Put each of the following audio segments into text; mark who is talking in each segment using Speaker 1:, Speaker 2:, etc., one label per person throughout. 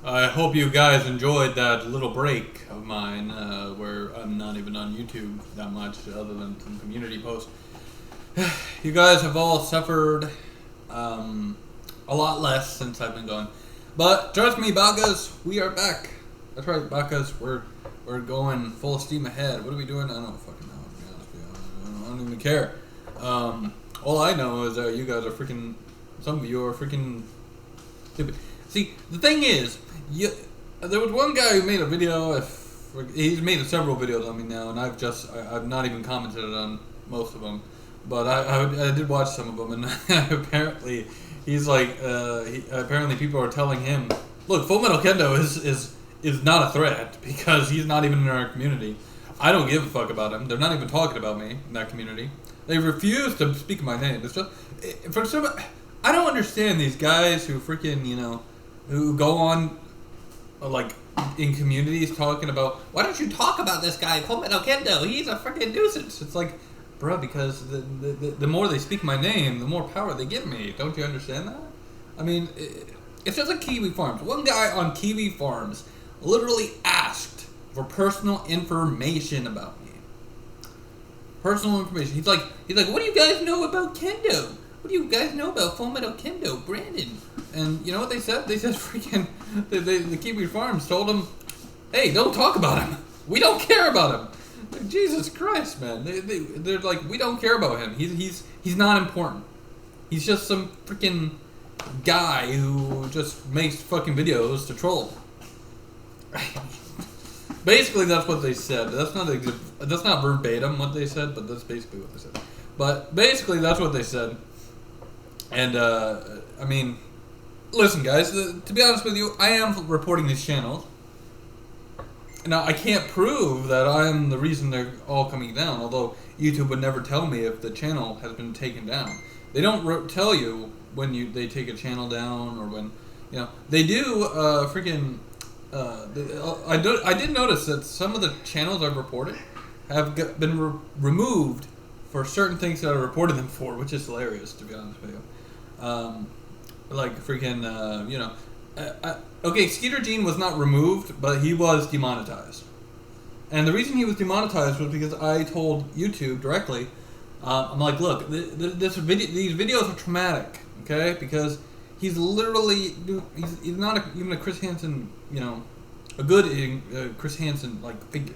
Speaker 1: I hope you guys enjoyed that little break of mine where I'm not even on YouTube that much other than some community posts. You guys have all suffered a lot less since I've been gone. But trust me, Bakas, we are back. That's right, Bakas, we're going full steam ahead. What are we doing? I don't fucking know, to be honest with you. I don't even care. All I know is that you guys are freaking, some of you are freaking stupid. See, the thing is, there was one guy who made a video. He's made several videos on me now, and I've not even commented on most of them, but I did watch some of them, and apparently he's like, apparently people are telling him, look, FullMetalKendo is not a threat because he's not even in our community. I don't give a fuck about him. They're not even talking about me in that community. They refuse to speak my name. It's just I don't understand these guys who freaking, who go on, like, in communities talking about, why don't you talk about this guy, FullMetalKendo? He's a freaking nuisance. It's like, bro, because the more they speak my name, the more power they give me. Don't you understand that? I mean, it's just like Kiwi Farms. One guy on Kiwi Farms literally asked for personal information about me. Personal information. He's like, what do you guys know about Kendo? What do you guys know about FullMetalKendo, Brandon? And you know what they said? They said freaking, the Kiwi Farms told him, hey, don't talk about him. We don't care about him. Like, Jesus Christ, man. They're like, we don't care about him. He's not important. He's just some freaking guy who just makes fucking videos to troll. Basically, that's what they said. That's not verbatim what they said, but that's basically what they said. But basically, that's what they said. And, I mean, listen, guys, to be honest with you, I am reporting these channels. Now, I can't prove that I'm the reason they're all coming down, although YouTube would never tell me if the channel has been taken down. They don't tell you when they take a channel down or when, they do, freaking, I did notice that some of the channels I've reported have been removed for certain things that I reported them for, which is hilarious, to be honest with you. Like freaking, okay, Skeeter Gene was not removed, but he was demonetized. And the reason he was demonetized was because I told YouTube directly, I'm like, look, these videos are traumatic, okay? Because he's literally, he's not even a Chris Hansen, a good Chris Hansen like figure.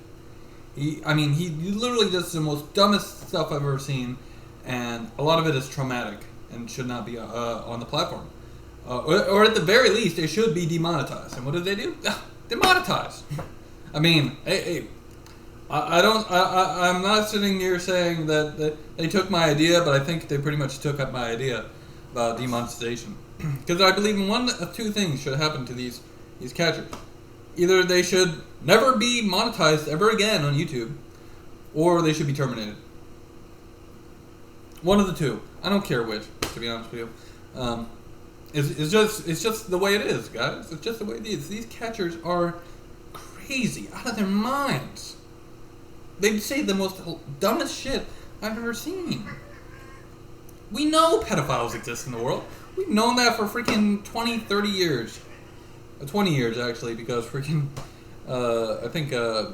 Speaker 1: He literally does the most dumbest stuff I've ever seen, and a lot of it is traumatic and should not be on the platform. Or at the very least, it should be demonetized. And what did they do? Demonetize. I mean, hey, I'm not sitting here saying that they took my idea, but I think they pretty much took up my idea about demonetization. Because I believe one of two things should happen to these catchers. Either they should never be monetized ever again on YouTube, or they should be terminated. One of the two. I don't care which, to be honest with you. It's just the way it is, guys. It's just the way it is. These catchers are crazy, out of their minds. They say the most dumbest shit I've ever seen. We know pedophiles exist in the world. We've known that for freaking 20, 30 years. 20 years, actually, because freaking, I think, To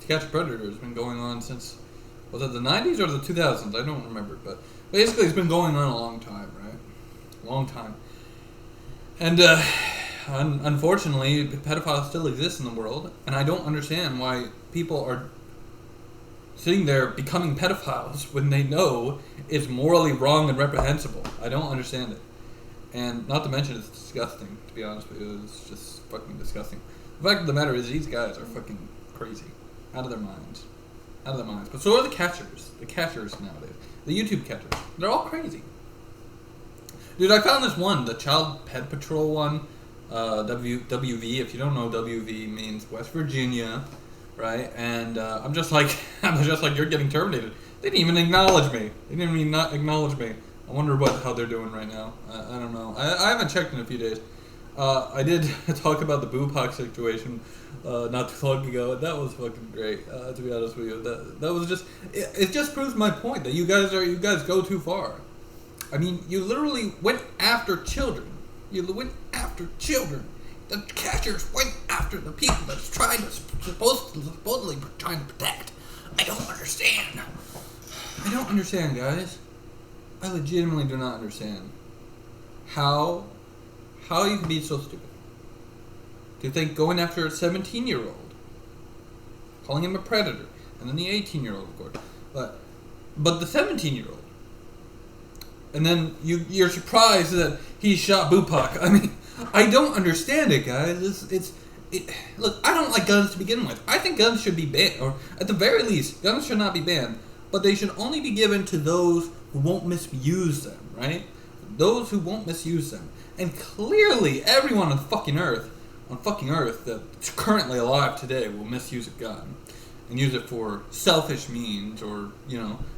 Speaker 1: Catch a Predator has been going on since, was it the 90s or the 2000s? I don't remember, but basically it's been going on a long time, right? Long time. And, unfortunately, pedophiles still exist in the world, and I don't understand why people are sitting there becoming pedophiles when they know it's morally wrong and reprehensible. I don't understand it. And not to mention, it's disgusting, to be honest with you. It's just fucking disgusting. The fact of the matter is, these guys are fucking crazy. Out of their minds. Out of their minds. But so are the catchers. The catchers nowadays. The YouTube catchers. They're all crazy. Dude, I found this one, the Child Pet Patrol one. WV. If you don't know, WV means West Virginia. Right? And I'm just like, you're getting terminated. They didn't even acknowledge me. They didn't even not acknowledge me. I wonder how they're doing right now. I don't know. I haven't checked in a few days. I did talk about the Boopak situation not too long ago, and that was fucking great. To be honest with you, that was just it just proves my point that you guys go too far. I mean, you literally went after children. You went after children. the catchers went after the people that's supposedly trying to protect. I don't understand. I don't understand, guys. I legitimately do not understand how you can be so stupid. Do you think going after a 17-year-old, calling him a predator, and then the 18-year-old, of course, but the 17-year-old, and then you're surprised that he shot Bupak. I mean, I don't understand it, guys. Look, I don't like guns to begin with. I think guns should be banned, or at the very least, guns should not be banned, but they should only be given to those who won't misuse them, right? Those who won't misuse them. And clearly, everyone on fucking Earth that's currently alive today will misuse a gun and use it for selfish means, or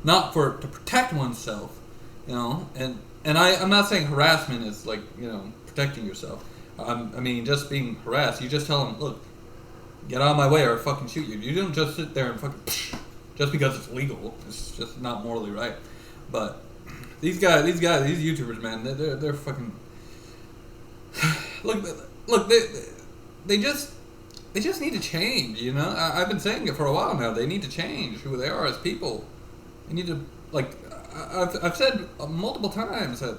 Speaker 1: not to protect oneself, And I'm not saying harassment is like protecting yourself. I mean, just being harassed, you just tell them, look, get out of my way or I'll fucking shoot you. You don't just sit there and fucking just because it's legal. It's just not morally right. But these YouTubers, man, they're fucking look. They just need to change. I've been saying it for a while now. They need to change who they are as people. They need to I've said multiple times that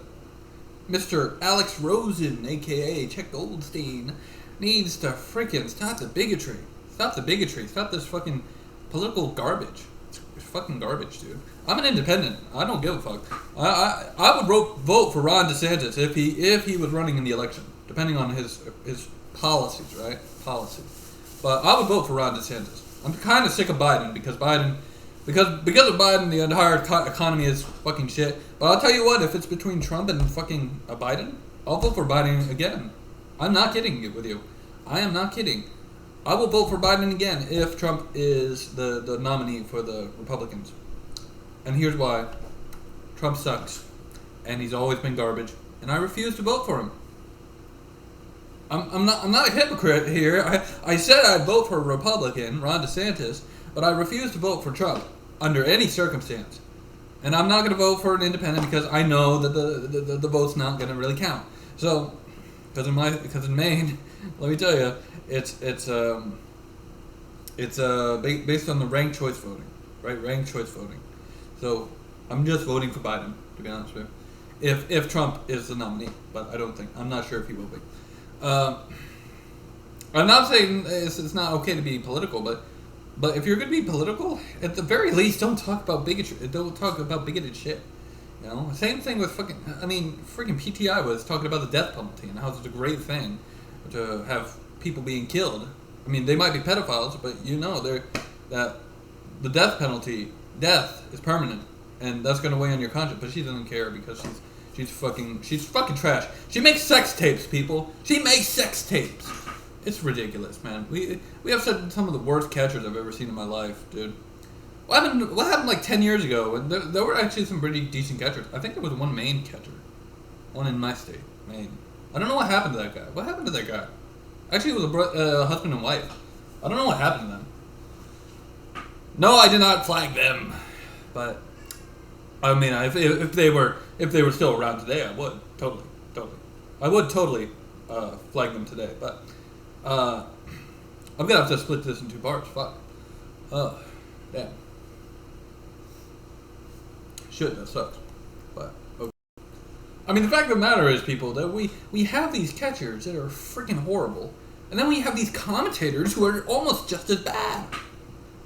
Speaker 1: Mr. Alex Rosen, aka Chet Goldstein, needs to freaking stop the bigotry. Stop the bigotry. Stop this fucking political garbage. It's fucking garbage, dude. I'm an independent. I don't give a fuck. I would vote for Ron DeSantis if he was running in the election, depending on his policies, right? Policies. But I would vote for Ron DeSantis. I'm kind of sick of Biden because of Biden, the entire economy is fucking shit. But I'll tell you what, if it's between Trump and fucking Biden, I'll vote for Biden again. I'm not kidding with you. I am not kidding. I will vote for Biden again if Trump is the nominee for the Republicans. And here's why. Trump sucks. And he's always been garbage. And I refuse to vote for him. I'm not a hypocrite here. I said I'd vote for a Republican, Ron DeSantis, but I refuse to vote for Trump under any circumstance. And I'm not going to vote for an independent because I know that the vote's not going to really count. So, because in Maine, let me tell you, it's based on the ranked choice voting, right? Ranked choice voting. So I'm just voting for Biden, to be honest with you. If Trump is the nominee, but I'm not sure if he will be. I'm not saying it's not okay to be political, but if you're going to be political, at the very least, don't talk about bigotry. Don't talk about bigoted shit. Same thing with freaking PTI was talking about the death penalty and how it's a great thing to have people being killed. I mean, they might be pedophiles, but that the death penalty, death is permanent, and that's going to weigh on your conscience. But she doesn't care because she's fucking trash. She makes sex tapes, people. She makes sex tapes. It's ridiculous, man. We have some of the worst catchers I've ever seen in my life, dude. What happened like 10 years ago? And there were actually some pretty decent catchers. I think there was one Maine catcher. One in my state, Maine. I don't know what happened to that guy. What happened to that guy? Actually, it was a husband and wife. I don't know what happened to them. No, I did not flag them. But, I mean, if they were still around today, I would. Totally. I would totally flag them today. But, I'm going to have to split this in two parts. Fuck. Oh, damn. Shit, that sucks. But, okay. I mean, the fact of the matter is, people, that we have these catchers that are freaking horrible, and then we have these commentators who are almost just as bad.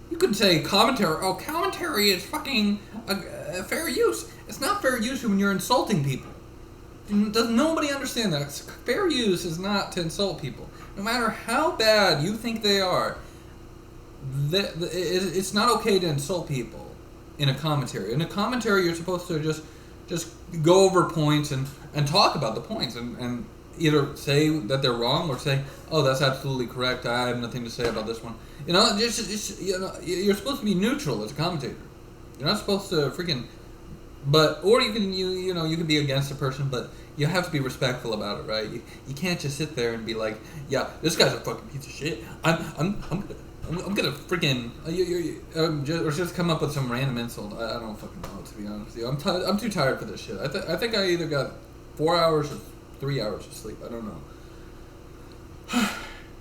Speaker 1: You could say commentary is fucking fair use. It's not fair use when you're insulting people. Does nobody understand that? Fair use is not to insult people. No matter how bad you think they are, it's not okay to insult people in a commentary. In a commentary, you're supposed to just go over points and talk about the points and either say that they're wrong or say, oh, that's absolutely correct. I have nothing to say about this one. You're supposed to be neutral as a commentator. You're not supposed to freaking, or you can be against a person, but you have to be respectful about it, right? You can't just sit there and be like, yeah, this guy's a fucking piece of shit. I'm gonna freaking or just come up with some random insult. I don't fucking know, to be honest with you. I'm too tired for this shit. I think I either got 4 hours or 3 hours of sleep. I don't know.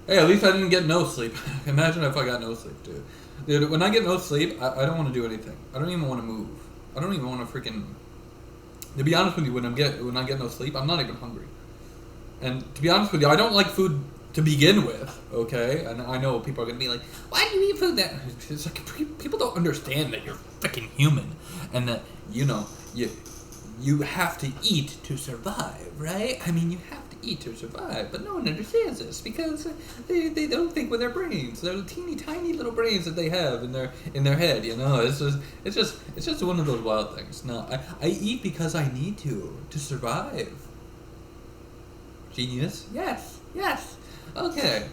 Speaker 1: Hey, at least I didn't get no sleep. Imagine if I got no sleep, dude. Dude, when I get no sleep, I don't want to do anything. I don't even want to move. I don't even want to freaking... To be honest with you, when I get no sleep, I'm not even hungry. And to be honest with you, I don't like food to begin with, okay? And I know people are going to be like, why do you eat food that... It's like, people don't understand that you're freaking human. And that, you know, you have to eat to survive, right? I mean, you have to eat to survive, but no one understands this because they don't think with their brains. They're teeny tiny little brains that they have in their head. You know, it's just one of those wild things. No, I eat because I need to survive. Genius. Yes. Okay.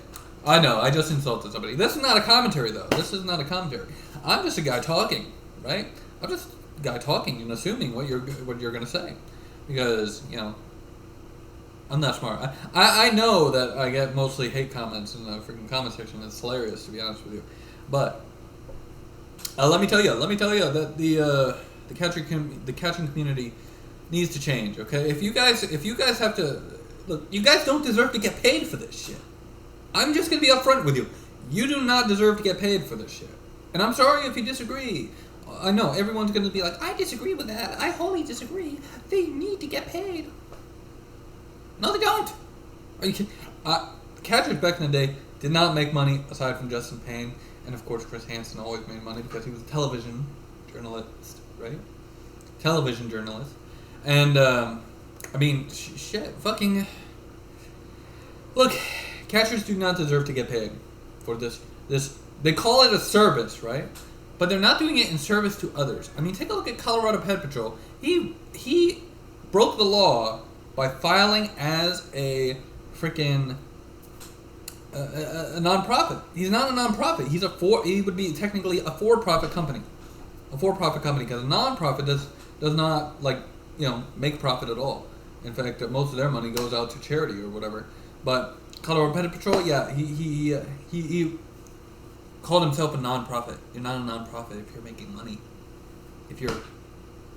Speaker 1: I know. I just insulted somebody. This is not a commentary, though. This is not a commentary. I'm just a guy talking, right? I'm just a guy talking and assuming what you're gonna say, because you know. I'm not smart. I know that I get mostly hate comments in the freaking comment section. It's hilarious, to be honest with you. But let me tell you that the catching community needs to change. Okay, if you guys have to look, you guys don't deserve to get paid for this shit. I'm just gonna be upfront with you. You do not deserve to get paid for this shit. And I'm sorry if you disagree. I know everyone's gonna be like, I disagree with that. I wholly disagree. They need to get paid. No, they don't. Are you kidding? Catchers back in the day did not make money aside from Justin Payne, and of course Chris Hansen always made money because he was a television journalist, right? Television journalist, and I mean, shit, fucking. Look, catchers do not deserve to get paid for this. They call it a service, right? But they're not doing it in service to others. I mean, take a look at Colorado Pet Patrol. He broke the law by filing as a freaking a nonprofit. He's not a nonprofit. He would be technically a for-profit company. A for-profit company, because a nonprofit does not, like, you know, make profit at all. In fact, most of their money goes out to charity or whatever. But Colorado Pet Patrol, yeah, he called himself a nonprofit. You're not a nonprofit if you're making money. If you're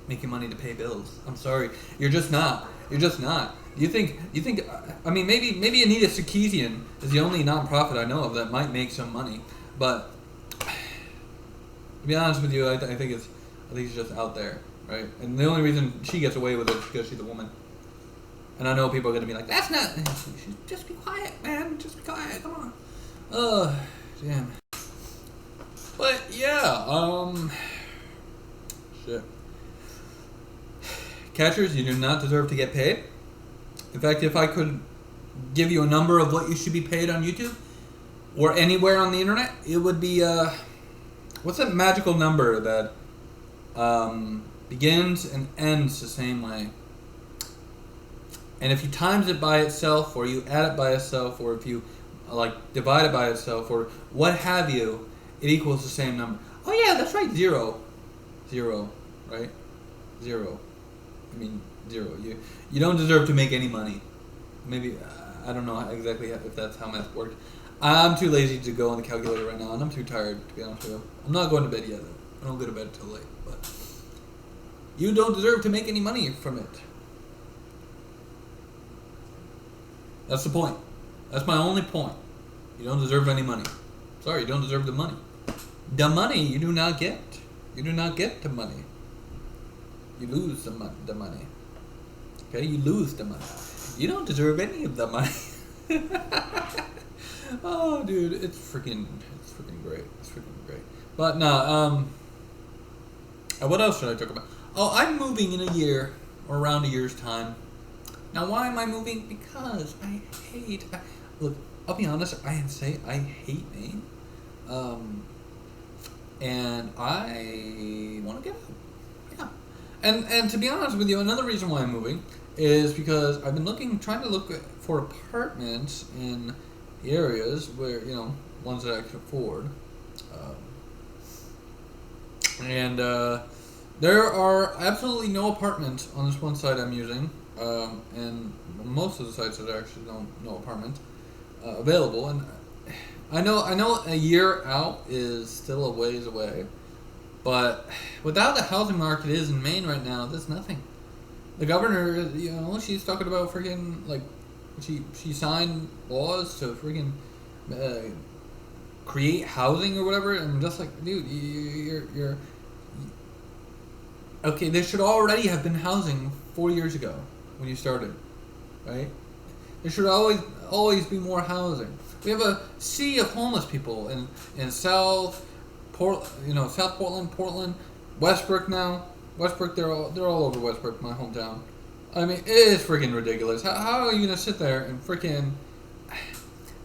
Speaker 1: making money to pay bills. I'm sorry. You're just not. You're just not. You think, I mean, maybe Anita Sarkeesian is the only nonprofit I know of that might make some money. But, to be honest with you, I think it's just out there, right? And the only reason she gets away with it is because she's a woman. And I know people are going to be like, that's not, just be quiet, man. Just be quiet. Come on. Damn. But, yeah, shit. Catchers, you do not deserve to get paid. In fact, if I could give you a number of what you should be paid on YouTube or anywhere on the internet, it would be, what's that magical number that begins and ends the same way? And if you times it by itself, or you add it by itself, or if you like divide it by itself, or what have you, it equals the same number. Oh yeah, that's right, zero, right? Zero. I mean, zero. You don't deserve to make any money. Maybe, I don't know exactly if that's how math works. I'm too lazy to go on the calculator right now, and I'm too tired, to be honest with you. I'm not going to bed yet, though. I don't go to bed until late, but you don't deserve to make any money from it. That's the point. That's my only point. You don't deserve any money. Sorry, you don't deserve the money. The money you do not get. You do not get the money. You lose the money. Okay, you lose the money. You don't deserve any of the money. Oh, dude, it's freaking great. It's freaking great. But no, what else should I talk about? Oh, I'm moving in a year, or around a year's time. Now, why am I moving? Because I hate. Look, I'll be honest. I hate Maine, and I want to get out. Yeah. And to be honest with you, another reason why I'm moving is because I've been trying to look for apartments in areas where, you know, ones that I can afford. And there are absolutely no apartments on this one site I'm using, and most of the sites that actually no apartments available. And I know a year out is still a ways away, but without the housing market is in Maine right now, there's nothing. The governor, you know, she's talking about freaking, like, she signed laws to freaking create housing or whatever. And I'm just like, dude, you're okay. There should already have been housing 4 years ago when you started, right? There should always be more housing. We have a sea of homeless people in South Portland, Westbrook now. Westbrook, they're all over Westbrook, my hometown. I mean, it is freaking ridiculous. How are you gonna sit there and freaking?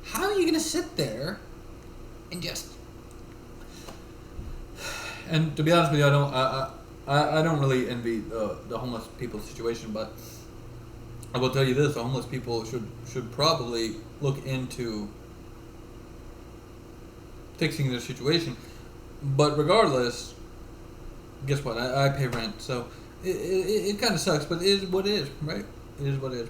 Speaker 1: How are you gonna sit there and just? And to be honest with you, I don't really envy the homeless people's situation, but I will tell you this: the homeless people should probably look into fixing their situation. But regardless, guess what? I pay rent, so it kind of sucks, but it is what it is, right? It is what it is.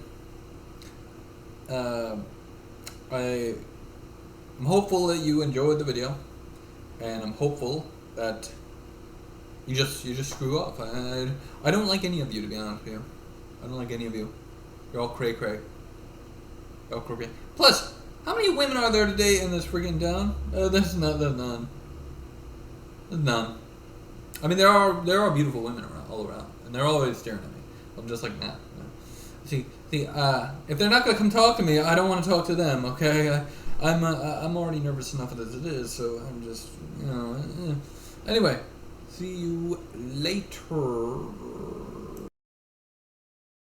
Speaker 1: I'm hopeful that you enjoyed the video, and I'm hopeful that you just screw up. I don't like any of you, to be honest with you. I don't like any of you. You're all cray. You're all crooked. Plus, how many women are there today in this freaking town? There's none. There's none. I mean, there are beautiful women all around, and they're always staring at me. I'm just like, nah. See, if they're not gonna come talk to me, I don't want to talk to them. Okay, I'm already nervous enough as it is, so I'm just, Anyway, see you later.